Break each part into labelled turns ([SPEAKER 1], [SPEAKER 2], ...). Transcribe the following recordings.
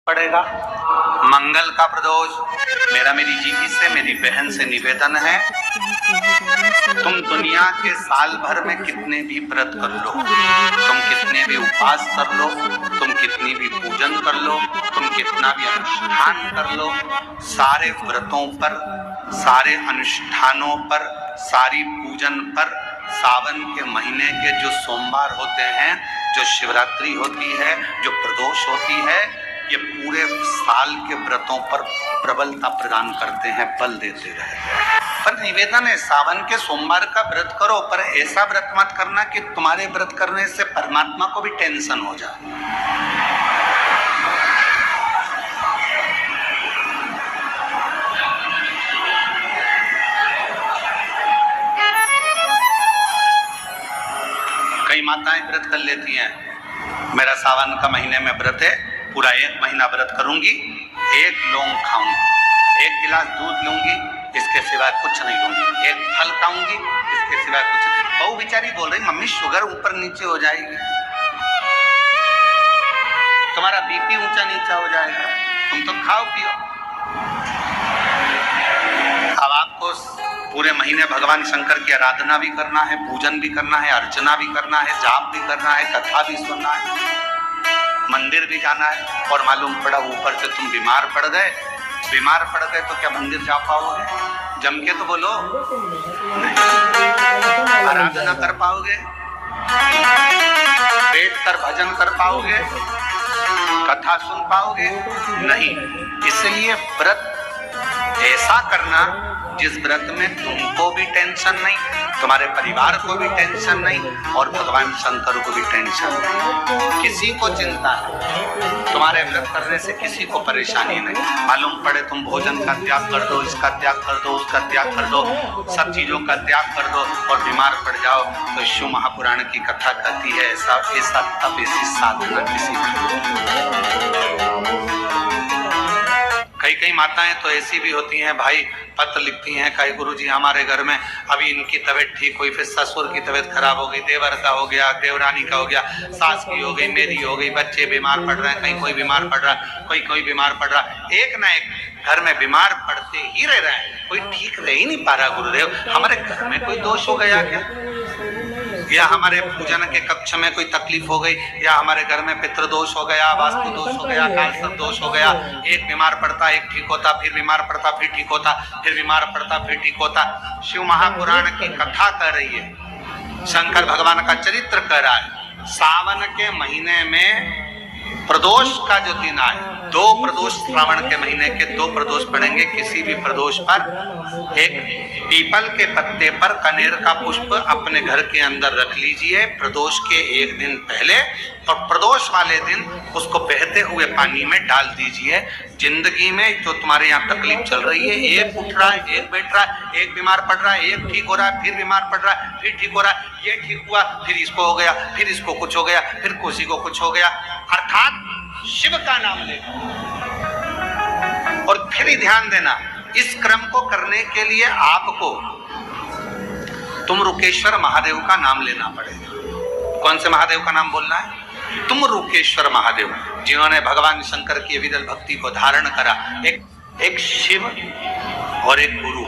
[SPEAKER 1] पड़ेगा। मंगल का प्रदोष। मेरा मेरी जीवी से, मेरी बहन से निवेदन है, तुम दुनिया के साल भर में कितने भी व्रत कर लो, तुम कितने भी उपवास कर लो, तुम कितनी भी पूजन कर लो, तुम कितना भी अनुष्ठान कर लो, सारे व्रतों पर, सारे अनुष्ठानों पर, सारी पूजन पर, सावन के महीने के जो सोमवार होते हैं, जो शिवरात्रि होती है, जो प्रदोष होती है, ये पूरे साल के व्रतों पर प्रबलता प्रदान करते हैं, बल देते रहते हैं। पर निवेदन है, सावन के सोमवार का व्रत करो, पर ऐसा व्रत मत करना कि तुम्हारे व्रत करने से परमात्मा को भी टेंशन हो जाए। कई माताएं व्रत कर लेती हैं, मेरा सावन का महीने में व्रत है, पूरा 1 महीना व्रत करूंगी, 1 लौंग खाऊंगी, 1 गिलास दूध लूंगी, इसके सिवा कुछ नहीं लूंगी, 1 फल खाऊंगी, इसके सिवा कुछ नहीं। वो बेचारी बोल रही मम्मी शुगर ऊपर नीचे हो जाएगी, तुम्हारा बीपी ऊंचा नीचा हो जाएगा, तुम तो खाओ पियो। अब आपको पूरे महीने भगवान शंकर की आराधना भी करना है, पूजन भी करना है, अर्चना भी करना है, जाप भी करना है, कथा भी सुनना है, मंदिर भी जाना है, और मालूम पड़ा ऊपर से तुम बीमार पड़ गए। बीमार पड़ गए तो क्या मंदिर जा पाओगे? जम के तो बोलो, आराधना कर पाओगे? बैठ कर भजन कर पाओगे? कथा सुन पाओगे? नहीं। इसलिए व्रत ऐसा करना जिस व्रत में तुमको भी टेंशन नहीं, तुम्हारे परिवार को भी टेंशन नहीं, और भगवान शंकर को भी टेंशन नहीं। किसी को चिंता नहीं, तुम्हारे व्रत करने से किसी को परेशानी नहीं। मालूम पड़े तुम भोजन का त्याग कर दो, इसका त्याग कर दो, उसका त्याग कर दो, सब चीजों का त्याग कर दो, और बीमार पड़ जाओ, तो शिव महापुराण की कथा कहती है ऐसा तप, ऐसी साधना किसी कई माताएं तो ऐसी भी होती हैं भाई, पत्र लिखती हैं, कई गुरुजी हमारे घर में अभी इनकी तबीयत ठीक हुई, फिर ससुर की तबीयत खराब हो गई, देवर का हो गया, देवरानी का हो गया, सास की हो गई, मेरी हो गई, बच्चे बीमार पड़ रहे हैं, कहीं कोई बीमार पड़ रहा है, कोई बीमार पड़ रहा है, एक ना एक घर में बीमार पड़ते ही रह रहा है, कोई ठीक रह ही नहीं पा रहा। गुरुदेव हमारे घर में कोई दोष हो गया क्या, या हमारे पूजन के कक्ष में कोई तकलीफ हो गई, या हमारे घर में पितृदोष हो गया, वास्तु दोष हो गया, कालसर्प दोष हो गया, एक बीमार पड़ता एक ठीक होता, फिर बीमार पड़ता फिर ठीक होता, फिर बीमार पड़ता फिर ठीक होता। शिव महापुराण की कथा कह रही है, शंकर भगवान का चरित्र कह रहा है। सावन के महीने में प्रदोष का जो दिन आए, 2 प्रदोष श्रावण के महीने के 2 प्रदोष पड़ेंगे। किसी भी प्रदोष पर एक पीपल के पत्ते पर कनेर का पुष्प अपने घर के अंदर रख लीजिए प्रदोष के 1 दिन पहले, और प्रदोष वाले दिन उसको बहते हुए पानी में डाल दीजिए। जिंदगी में जो तुम्हारे यहाँ तकलीफ चल रही है, एक उठ रहा है, एक बैठ रहा है, एक बीमार पड़ रहा है, एक ठीक हो रहा है, फिर बीमार पड़ रहा है, फिर ठीक हो रहा है, ये ठीक हुआ, फिर इसको हो गया, फिर इसको कुछ हो गया, फिर किसी को कुछ हो गया, अर्थात शिव का नाम लेना। और फिर ही ध्यान देना, इस क्रम को करने के लिए आपको तुम रुकेश्वर महादेव का नाम लेना पड़ेगा। कौन से महादेव का नाम बोलना है? तुम रुकेश्वर महादेव, जिन्होंने भगवान शंकर की विरल भक्ति को धारण करा। एक शिव और एक गुरु,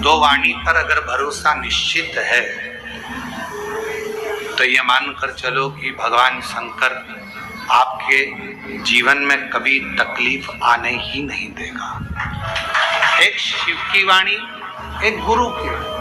[SPEAKER 1] 2 वाणी पर अगर भरोसा निश्चित है तो ये मानकर चलो कि भगवान शंकर आपके जीवन में कभी तकलीफ आने ही नहीं देगा। एक शिव की वाणी, एक गुरु की वाणी।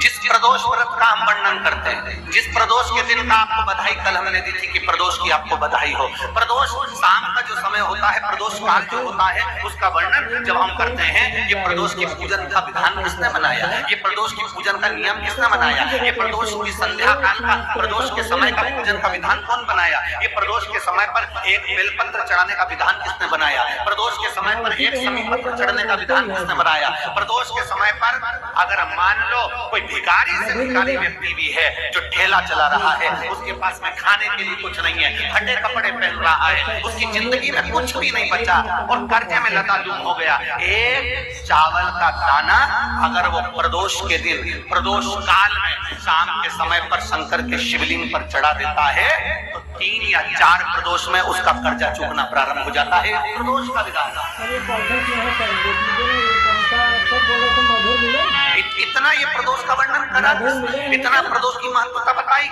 [SPEAKER 1] जिस प्रदोष व्रत का हम वर्णन करते हैं, जिस प्रदोष के दिन का आपको बधाई कल हमने दी थी कि प्रदोष की आपको बधाई हो, प्रदोष शाम का जो समय होता है, प्रदोष काल जो होता है, उसका वर्णन जब हम करते हैं, ये प्रदोष की पूजन का विधान किसने बनाया, ये प्रदोष की पूजन का नियम किसने बनाया, ये प्रदोष की संध्या काल का, प्रदोष के समय का पूजन का विधान कौन बनाया, ये प्रदोष के समय पर एक बेलपत्र चढ़ाने का विधान किसने बनाया, प्रदोष के समय पर एक समीपत्र चढ़ने का विधान किसने बनाया, प्रदोष के समय पर अगर मान लो कोई भिखारी भिखारी से भिखारी व्यक्ति भी है जो ठेला चला रहा है, उसके पास में खाने के लिए कुछ नहीं है, फटे कपड़े पहन रहा है, उसकी जिंदगी में कुछ भी नहीं बचा और कर्जे में लतालूम हो गया। एक चावल का दाना अगर वो प्रदोष के दिन, प्रदोष काल में शाम के समय पर शंकर के शिवलिंग पर चढ़ा देता है तो 3 या 4 प्रदोष में उसका कर्जा चुकना प्रारंभ हो जाता है। प्रदोष का विधान इतना ये प्रदोष का वर्णन करा, इतना प्रदोष की महत्वता बताई,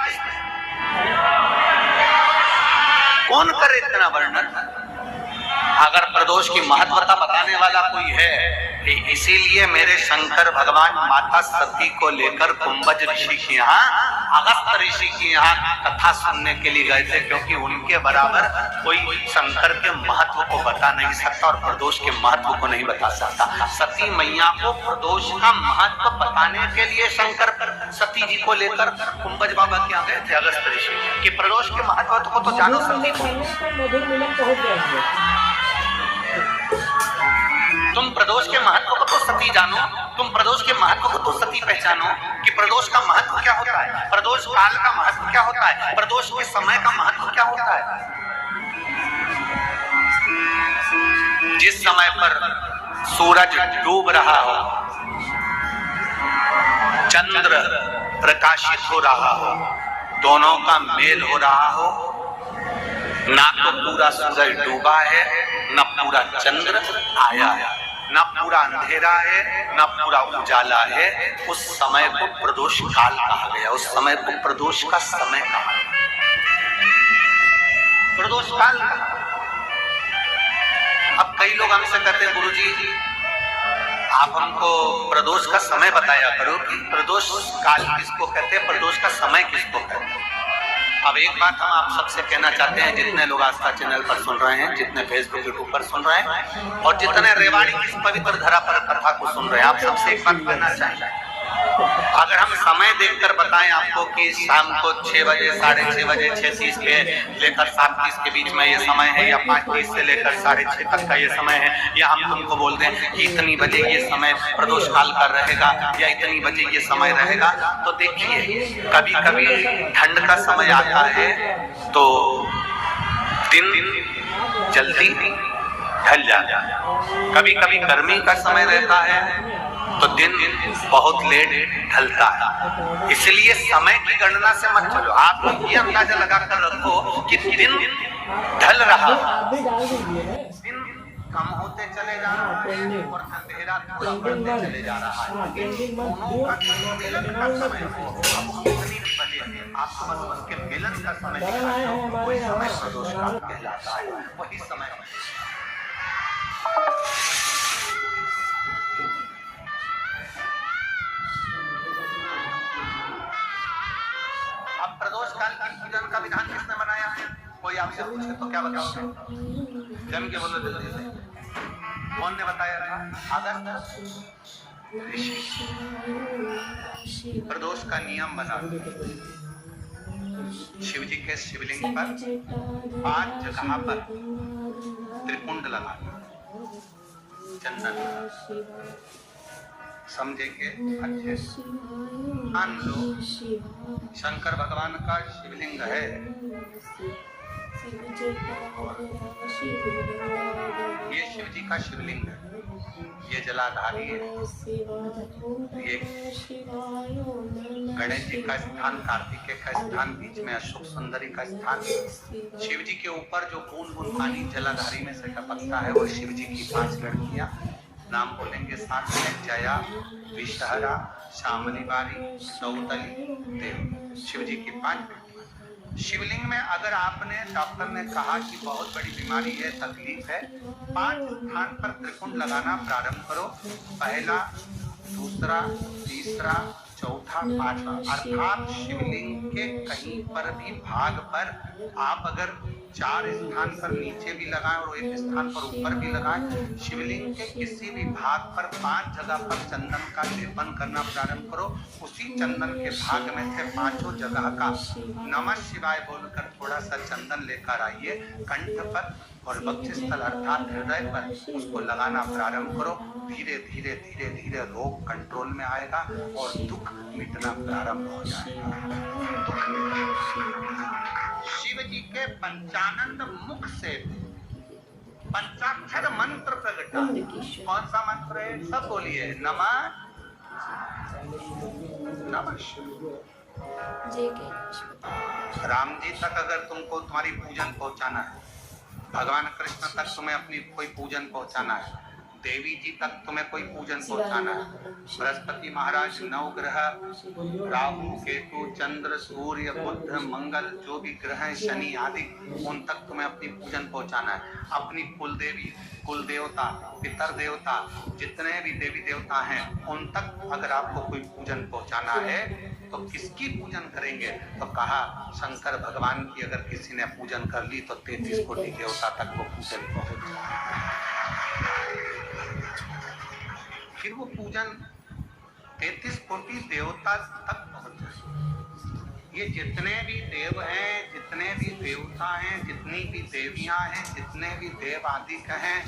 [SPEAKER 1] कौन करे इतना वर्णन? अगर प्रदोष की महत्वता बताने वाला कोई है, इसीलिए मेरे शंकर भगवान माता सती को लेकर कुंभज ऋषि के यहाँ, अगस्त्य ऋषि के यहाँ कथा सुनने के लिए गए थे, क्योंकि उनके बराबर कोई शंकर के महत्व को बता नहीं सकता और प्रदोष के महत्व को नहीं बता सकता। सती मैया को प्रदोष का महत्व बताने के लिए शंकर सती जी को लेकर कुंभज बाबा के यहाँ गए थे अगस्त्य ऋषि, कि प्रदोष के महत्व को तो जानो सती को। तुम प्रदोष के महत्व को तो सती जानो, तुम प्रदोष के महत्व को तो सती पहचानो कि प्रदोष का महत्व क्या होता है, प्रदोष काल का महत्व क्या होता है, प्रदोष के समय का महत्व क्या होता है। जिस समय पर सूरज डूब रहा हो, चंद्र प्रकाशित हो रहा हो, दोनों का मेल हो रहा हो, ना तो पूरा सूरज डूबा है, न पूरा चंद्र आया है, न पूरा अंधेरा है, न पूरा उजाला है, उस समय को प्रदोष काल कहा गया, उस समय को प्रदोष का समय कहा, प्रदोष काल। अब कई लोग हमसे कहते हैं गुरुजी आप हमको प्रदोष का समय बताया करो कि प्रदोष काल किसको कहते हैं, प्रदोष का समय किसको कहते हैं। अब एक बात हम आप सबसे कहना चाहते हैं, जितने लोग आस्था चैनल पर सुन रहे हैं, जितने फेसबुक यूट्यूब पर सुन रहे हैं और जितने रेवाड़ी की पवित्र धरा पर कथा को सुन रहे हैं, आप सबसे एक बात कहना चाहेंगे, अगर हम समय देखकर बताएं आपको कि शाम को 6 बजे, 6:30 बजे, 6:30 पे लेकर 7:30 के बीच में ये समय है, या 5:30 से लेकर 6:30 तक का ये समय है, या हम तुमको बोल दें कि इतनी बजे ये समय प्रदोष काल का रहेगा या इतनी बजे ये समय रहेगा, तो देखिए कभी कभी ठंड का समय आता है तो दिन जल्दी ढल जाता है, कभी कभी गर्मी का समय रहता है तो दिन बहुत लेट ढलता है। इसलिए समय की गणना से मत चलो, आप लोग ये अंदाजा लगा कर रखो कि दिन ढल रहा है, दिन कम होते चले जा रहा है और अंधेरा थोड़ा बढ़ते चले जा रहा है, इन दोनों का मिलन का समय है। अब कितनी बजे आपको बस उसके मिलन का समय दिखाता है, वही समय प्रदोष काल कहलाता है, वही समय। प्रदोष काल की पूजन का विधान किसने बनाया है? कोई आपसे पूछे तो क्या बताओगे? जम के बोलो जल्दी से, कौन ने बताया था? अगस्त्य ऋषि। प्रदोष का नियम बना, शिव जी के शिवलिंग पर 5 जगह पर त्रिकुंड लगाना, चंदन समझेंगे अच्छे मान लो। शंकर भगवान का शिवलिंग है, ये शिव जी का शिवलिंग है, ये जलाधारी है, ये गणेश जी का स्थान, कार्तिकेय का स्थान, बीच में अशोक सुंदरी का स्थान। शिव जी के ऊपर जो बूंद बूंद पानी जलाधारी में से टपकता है वो शिव जी की 5 लड़कियां, नाम बोलेंगे साथ में, जया, विषहरा, शामली बारी, दौतली, देव। शिव जी की 5 शिवलिंग में अगर आपने, डॉक्टर ने कहा कि बहुत बड़ी बीमारी है, तकलीफ है, 5 स्थान पर त्रिकुंड लगाना प्रारंभ करो, पहला, दूसरा, तीसरा, चौथा, 5वां, अर्थात शिवलिंग के कहीं पर भी भाग पर आप अगर 4 स्थान पर नीचे भी लगाएं और 1 स्थान पर ऊपर भी लगाएं, शिवलिंग के किसी भी भाग पर 5 जगह पर चंदन का लेपन करना प्रारंभ करो। उसी चंदन के भाग में से 5 जगह का नमः शिवाय बोलकर थोड़ा सा चंदन लेकर आइए, कंठ पर और वक्षस्थल अर्थात हृदय पर उसको लगाना प्रारंभ करो। धीरे धीरे धीरे धीरे रोग कंट्रोल में आएगा और दुख मिटना प्रारंभ हो जाएगा। शिव जी के पंचानंद मुख से पंचाक्षर मंत्र प्रकटा। कौन सा मंत्र है? सब बोलिए। नमः नमः राम जी तक अगर तुमको तुम्हारी पूजन पहुंचाना है, भगवान कृष्ण तक तुम्हें अपनी कोई पूजन पहुंचाना है, देवी जी तक तुम्हें कोई पूजन पहुंचाना है, बृहस्पति महाराज, नवग्रह, राहु, केतु, चंद्र, सूर्य, बुध, मंगल, जो भी ग्रह हैं, शनि आदि, उन तक तुम्हें अपनी पूजन पहुंचाना है। अपनी कुल देवी, कुल देवता, पितर देवता, जितने भी देवी देवता हैं, उन तक अगर आपको कोई पूजन पहुंचाना है तो किसकी पूजन करेंगे? तो कहा शंकर भगवान की अगर किसी ने पूजन कर ली तो 33 कोटि देवता तक वो पूजन पहुंच जाए। फिर वो पूजन 33 कोटि देवता तक पहुंच जाए। ये जितने भी देव हैं, जितने भी देवता हैं, जितनी भी देवियां हैं, जितने भी देव आदि हैं,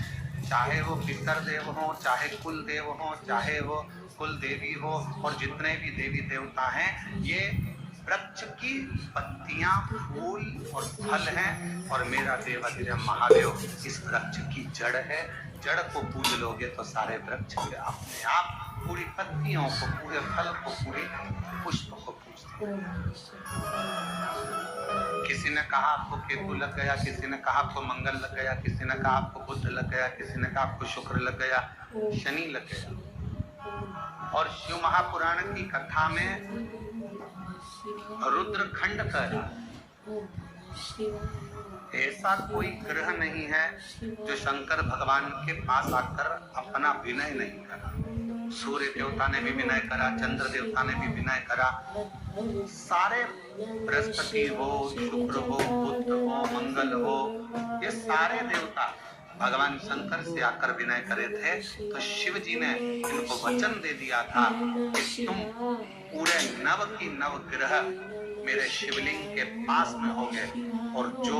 [SPEAKER 1] चाहे वो पितर देव हो, चाहे कुल देव हो, चाहे वो कुल देवी हो, और जितने भी देवी देवता हैं, ये वृक्ष की पत्तियां, फूल और फल हैं, और मेरा देवाधिदेव महादेव इस वृक्ष की जड़ है। जड़ को पूज लोगे तो सारे वृक्ष अपने आप पूरी पत्तियों को, पूरे फल को, पूरे पुष्प को पूजते हैं। किसी ने कहा आपको केतु लग गया, किसी ने कहा आपको मंगल लग गया, किसी ने कहा आपको बुध लग गया, किसी ने कहा आपको शुक्र लग गया, शनि लग गया। और शिव महापुराण की कथा में रुद्रखंड कर ऐसा कोई ग्रह नहीं है जो शंकर भगवान के पास आकर अपना विनय नहीं करा। सूर्य देवता ने भी विनय करा, चंद्र देवता ने भी विनय करा, सारे बृहस्पति हो, शुक्र हो, बुध हो, मंगल हो, ये सारे देवता भगवान शंकर से आकर विनय करे थे। तो शिव जी ने इनको वचन दे दिया था कि तुम पूरे नव की नव ग्रह मेरे शिवलिंग के पास में होंगे, और जो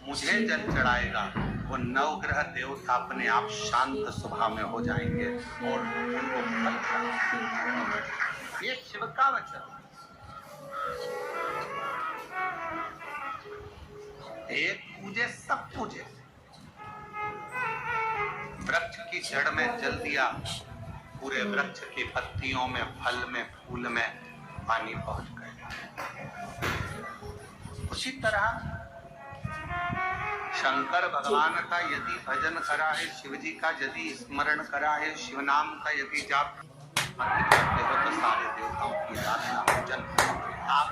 [SPEAKER 1] मुझे जल चढ़ाएगा वो नवग्रह देवता अपने आप शांत स्वभाव में हो जाएंगे और उनको फल प्राप्त। ये शिव का वचन। एक पूजे सब पूजे। वृक्ष की जड़ में जल दिया, पूरे वृक्ष की पत्तियों में, फल में, फूल में पानी पहुंच गया। उसी तरह शंकर भगवान का यदि भजन करा है, शिव जी का यदि स्मरण करा है, शिव नाम का यदि जाप करते हो तो सारे देवताओं की आराधना पूजन आप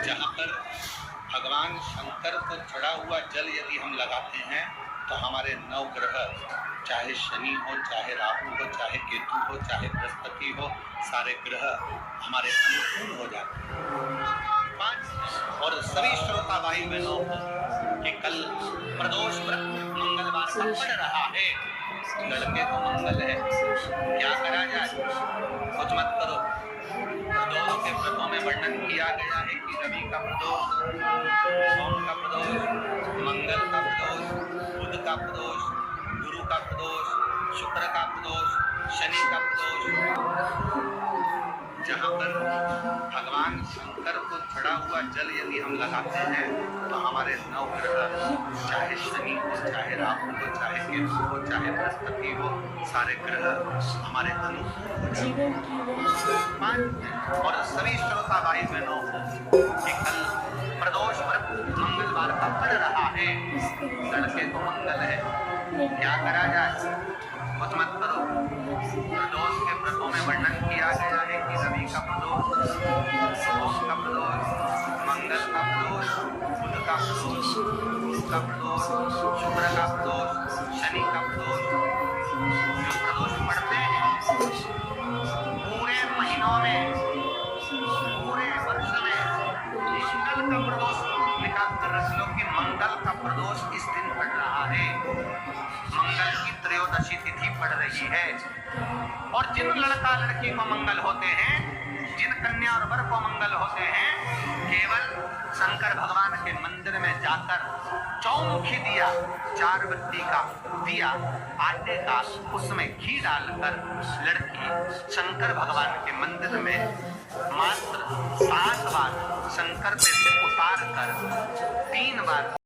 [SPEAKER 1] जहाँ पर भगवान शंकर को चढ़ा हुआ जल यदि हम लगाते हैं तो हमारे नौ ग्रह, चाहे शनि हो, चाहे राहु हो, चाहे केतु हो, चाहे बृहस्पति हो, सारे ग्रह हमारे अनुकूल हो जाते हैं। और सभी श्रोता भाई बहनों को कि कल प्रदोष व्रत मंगलवार का पड़ रहा है, लड़के को मंगल है, क्या करा जाए? कुछ मत करो। प्रदोष के व्रतों में वर्णन किया गया है कि रवि का प्रदोष, सोम का प्रदोष, मंगल का प्रदोष, बुध का प्रदोष, गुरु का प्रदोष, शुक्र का प्रदोष, शनि का प्रदोष। जहाँ पर भगवान शंकर को चढ़ा हुआ जल यदि हम लगाते हैं तो हमारे नौ ग्रह, चाहे शनि हो, चाहे राहु हो, चाहे केतु हो, चाहे बृहस्पति हो, सारे ग्रह हमारे अनुकूल हो जाते हैं। और सभी श्रोता भाई बहनों को कि कल प्रदोष व्रत मंगलवार का पड़ रहा है, लड़के को मंगल है, क्या करा जाए? कुछ मत करो। प्रदोष के व्रतों में वर्णन किया गया है कि रवि का प्रदोष, सोम का प्रदोष, मंगल का प्रदोष, बुध का प्रदोष, गुरु का प्रदोष, शुक्र का प्रदोष, शनि का प्रदोष। जो प्रदोष पड़ते हैं पूरे महीनों में, पूरे वर्ष में, मंगल का प्रदोष निकाल कर रख लो कि मंगल का प्रदोष इस दिन पड़ रहा है, मंगल की त्रयोदशी तिथि पड़ रही है। और जिन लड़का लड़की को मंगल होते हैं, जिन कन्या और वर को मंगल होते हैं, केवल शंकर भगवान के मंदिर में जाकर चौमुखी दिया, 4 बत्ती का दिया आटे का, उसमें घी डालकर लड़की शंकर भगवान के मंदिर में मात्र 7 बार शंकर पे से उतार कर 3 बार